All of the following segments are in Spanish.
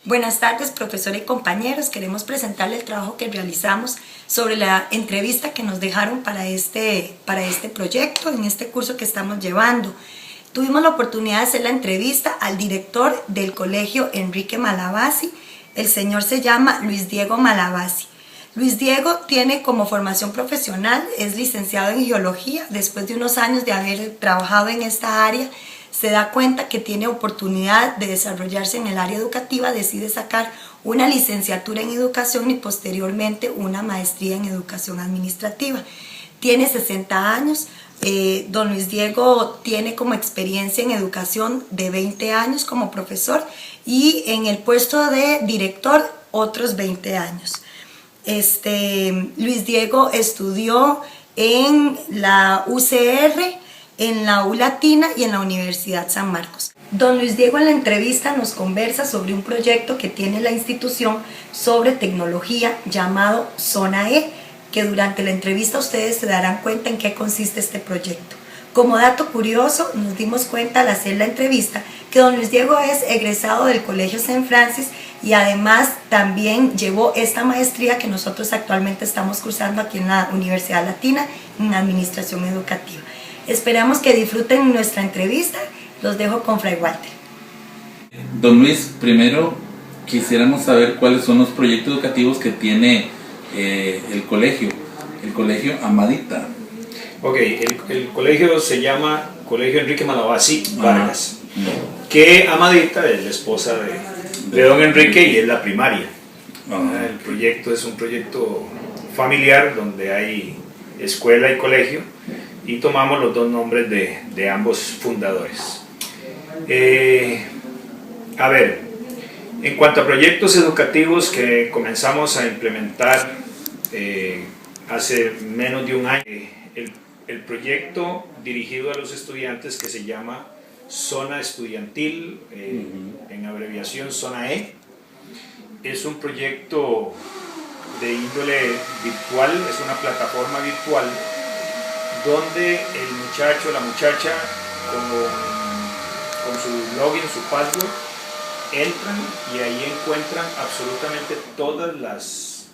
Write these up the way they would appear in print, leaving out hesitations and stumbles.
Buenas tardes, profesor y compañeros. Queremos presentarle el trabajo que realizamos sobre la entrevista que nos dejaron para este proyecto, en este curso que estamos llevando. Tuvimos la oportunidad de hacer la entrevista al director del colegio Enrique Malabasi. El señor se llama Luis Diego Malabasi. Luis Diego tiene como formación profesional, es licenciado en geología. Después de unos años de haber trabajado en esta área, se da cuenta que tiene oportunidad de desarrollarse en el área educativa, decide sacar una licenciatura en educación y posteriormente una maestría en educación administrativa. Tiene 60 años, don Luis Diego tiene como experiencia en educación de 20 años como profesor y en el puesto de director otros 20 años. Luis Diego estudió en la UCR, en la U Latina y en la Universidad San Marcos. Don Luis Diego en la entrevista nos conversa sobre un proyecto que tiene la institución sobre tecnología llamado Zona E, que durante la entrevista ustedes se darán cuenta en qué consiste este proyecto. Como dato curioso, nos dimos cuenta al hacer la entrevista que don Luis Diego es egresado del Colegio St. Francis y además también llevó esta maestría que nosotros actualmente estamos cursando aquí en la Universidad Latina en Administración Educativa. Esperamos que disfruten nuestra entrevista. Los dejo con Fray Walter. Don Luis, primero quisiéramos saber cuáles son los proyectos educativos que tiene el colegio Amadita. Ok, el colegio se llama Colegio Enrique Malabasi Vargas, que Amadita es la esposa de don Enrique y es la primaria. El proyecto es un proyecto familiar donde hay escuela y colegio, y tomamos los dos nombres de ambos fundadores. A ver, en cuanto a proyectos educativos que comenzamos a implementar hace menos de un año, el proyecto dirigido a los estudiantes que se llama Zona Estudiantil, en abreviación Zona E, es un proyecto de índole virtual, es una plataforma virtual donde el muchacho, la muchacha, con su login, su password, entran y ahí encuentran absolutamente todas las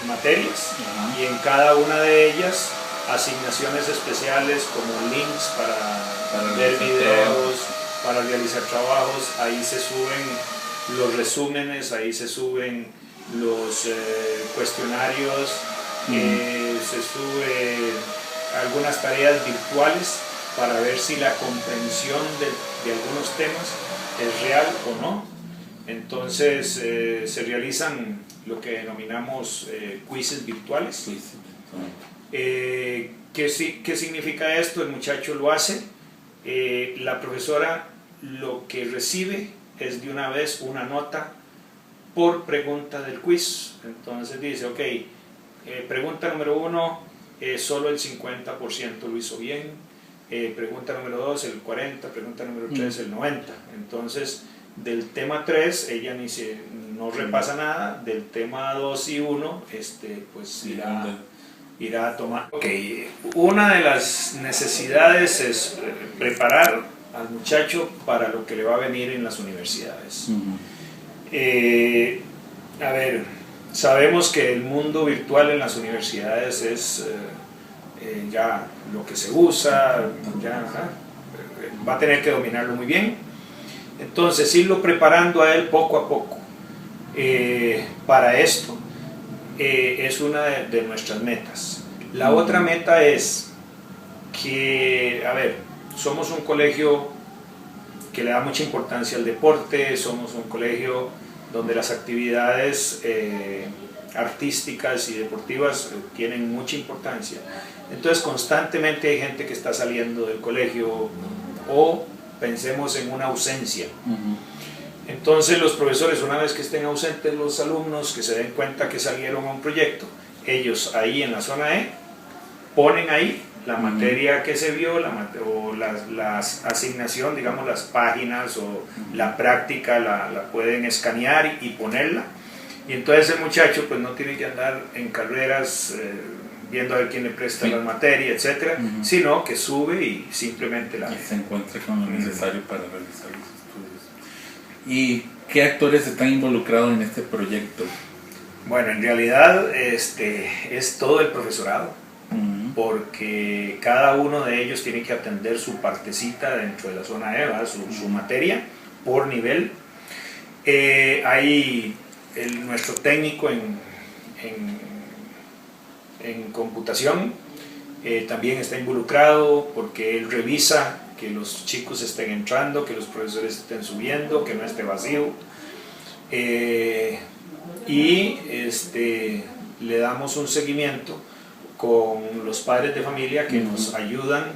materias, y en cada una de ellas asignaciones especiales como links para ver videos, para realizar trabajos. Ahí se suben los resúmenes, ahí se suben los cuestionarios, se sube algunas tareas virtuales para ver si la comprensión de algunos temas es real o no. Entonces se realizan lo que denominamos quizzes virtuales. ¿Qué significa esto? El muchacho lo hace, la profesora lo que recibe es de una vez una nota por pregunta del quiz. Entonces dice, ok, pregunta número 1, solo el 50% lo hizo bien, pregunta número 2 el 40%, pregunta número 3 el 90%. Entonces del tema 3 ella no repasa nada, del tema 2 y 1 pues irá a tomar. Okay. Una de las necesidades es preparar al muchacho para lo que le va a venir en las universidades. A ver, sabemos que el mundo virtual en las universidades es ya lo que se usa, va a tener que dominarlo muy bien. Entonces, irlo preparando a él poco a poco para esto es una de nuestras metas. La otra meta es que, a ver, somos un colegio que le da mucha importancia al deporte, somos un colegio donde las actividades artísticas y deportivas tienen mucha importancia. Entonces constantemente hay gente que está saliendo del colegio, o pensemos en una ausencia. Entonces los profesores, una vez que estén ausentes los alumnos, que se den cuenta que salieron a un proyecto, ellos ahí en la zona E ponen ahí la materia que se vio, o la asignación, digamos las páginas o la práctica, la pueden escanear y ponerla, y entonces el muchacho pues no tiene que andar en carreras viendo a ver quién le presta la materia, etcétera, sino que sube y simplemente se encuentra con lo necesario para realizar los estudios. ¿Y qué actores están involucrados en este proyecto? Bueno, en realidad es todo el profesorado, porque cada uno de ellos tiene que atender su partecita dentro de la zona E, su materia por nivel. Hay nuestro técnico en computación, también está involucrado porque él revisa que los chicos estén entrando, que los profesores estén subiendo, que no esté vacío. Y le damos un seguimiento con los padres de familia que nos ayudan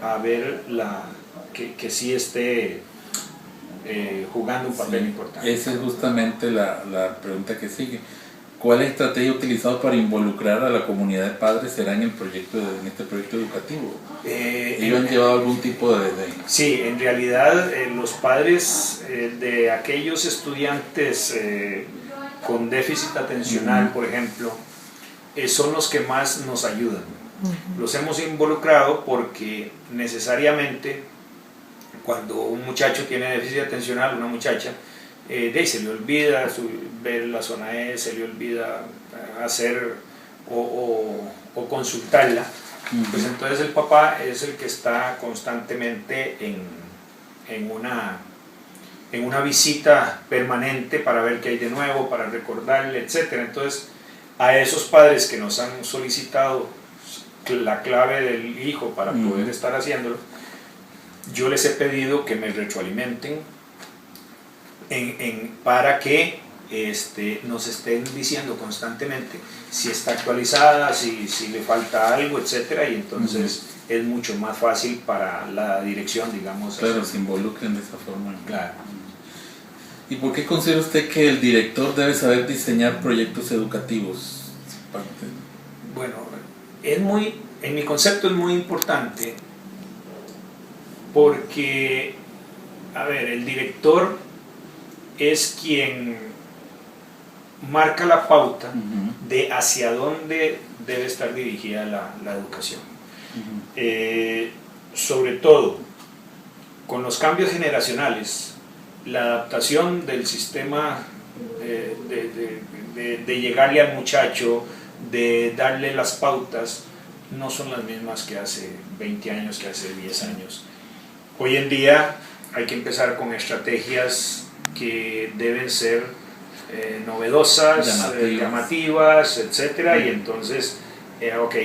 a ver que sí esté jugando un papel importante. Esa es justamente la pregunta que sigue. ¿Cuál estrategia ha utilizado para involucrar a la comunidad de padres será en este proyecto educativo? ¿Ellos han llevado algún tipo de...? Sí, en realidad los padres de aquellos estudiantes con déficit atencional, por ejemplo, son los que más nos ayudan. Los hemos involucrado porque necesariamente cuando un muchacho tiene déficit atencional, una muchacha, se le olvida ver la zona E, se le olvida hacer o consultarla, pues entonces el papá es el que está constantemente en una visita permanente para ver qué hay de nuevo, para recordarle, etc. Entonces a esos padres que nos han solicitado la clave del hijo para poder estar haciéndolo, yo les he pedido que me retroalimenten para que nos estén diciendo constantemente si está actualizada, si le falta algo, etc. Y entonces es mucho más fácil para la dirección, digamos. Claro, se involucren de esa forma. Claro. ¿Y por qué considera usted que el director debe saber diseñar proyectos educativos? Bueno, en mi concepto es muy importante porque, a ver, el director es quien marca la pauta de hacia dónde debe estar dirigida la educación. Sobre todo, con los cambios generacionales, la adaptación del sistema de llegarle al muchacho, de darle las pautas, no son las mismas que hace 20 años, que hace 10 años. Hoy en día hay que empezar con estrategias que deben ser novedosas, llamativas, etc. Y entonces,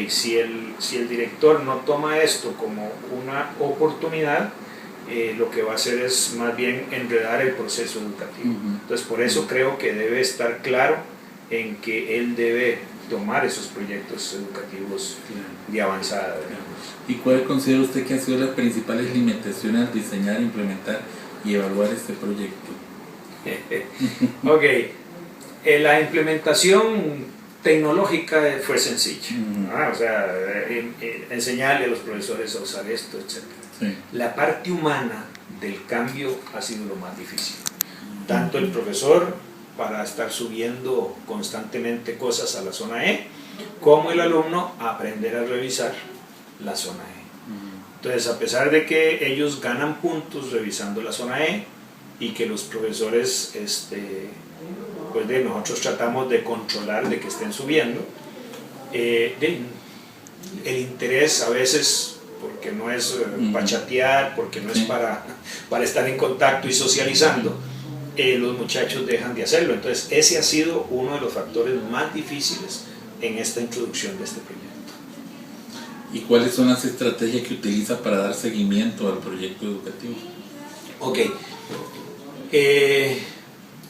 si el director no toma esto como una oportunidad, lo que va a hacer es más bien enredar el proceso educativo. Entonces, por eso creo que debe estar claro en que él debe tomar esos proyectos educativos de avanzada. ¿Y cuál considera usted que han sido las principales limitaciones al diseñar, implementar y evaluar este proyecto? La implementación tecnológica fue sencilla. Enseñarle a los profesores a usar esto, etc. Sí. La parte humana del cambio ha sido lo más difícil. Tanto el profesor para estar subiendo constantemente cosas a la zona E, como el alumno a aprender a revisar la zona E. Entonces, a pesar de que ellos ganan puntos revisando la zona E y que los profesores, nosotros tratamos de controlar de que estén subiendo, el interés a veces, porque no es para chatear, porque no es para estar en contacto y socializando, los muchachos dejan de hacerlo. Entonces ese ha sido uno de los factores más difíciles en esta introducción de este proyecto. ¿Y cuáles son las estrategias que utiliza para dar seguimiento al proyecto educativo?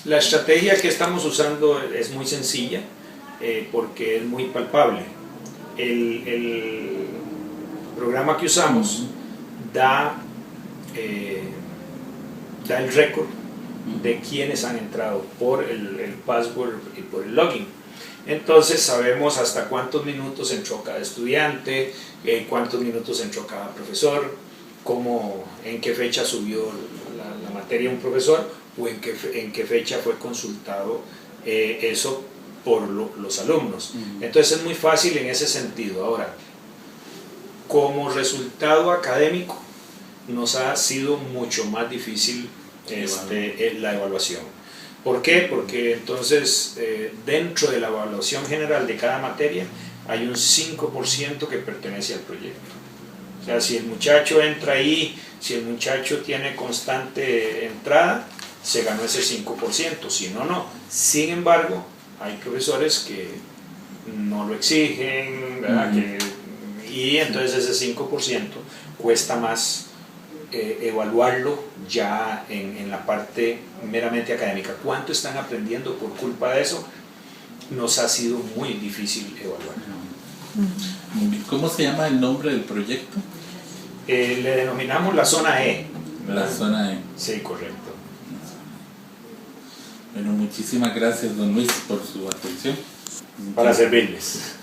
La estrategia que estamos usando es muy sencilla, porque es muy palpable. El programa que usamos da el récord de quienes han entrado por el password y por el login. Entonces sabemos hasta cuántos minutos entró cada estudiante, cuántos minutos entró cada profesor, en qué fecha subió la materia un profesor, o en qué fecha fue consultado eso por los alumnos. Entonces es muy fácil en ese sentido. Ahora, como resultado académico, nos ha sido mucho más difícil la evaluación. ¿Por qué? Porque entonces dentro de la evaluación general de cada materia hay un 5% que pertenece al proyecto. O sea, si el muchacho entra ahí, si el muchacho tiene constante entrada, se ganó ese 5%, si no, no. Sin embargo, hay profesores que no lo exigen, ¿verdad? Y entonces ese 5% cuesta más evaluarlo ya en la parte meramente académica. ¿Cuánto están aprendiendo por culpa de eso? Nos ha sido muy difícil evaluar. ¿Cómo se llama el nombre del proyecto? Le denominamos la zona E. La zona E. Sí, correcto. Bueno, muchísimas gracias, don Luis, por su atención. Para servirles.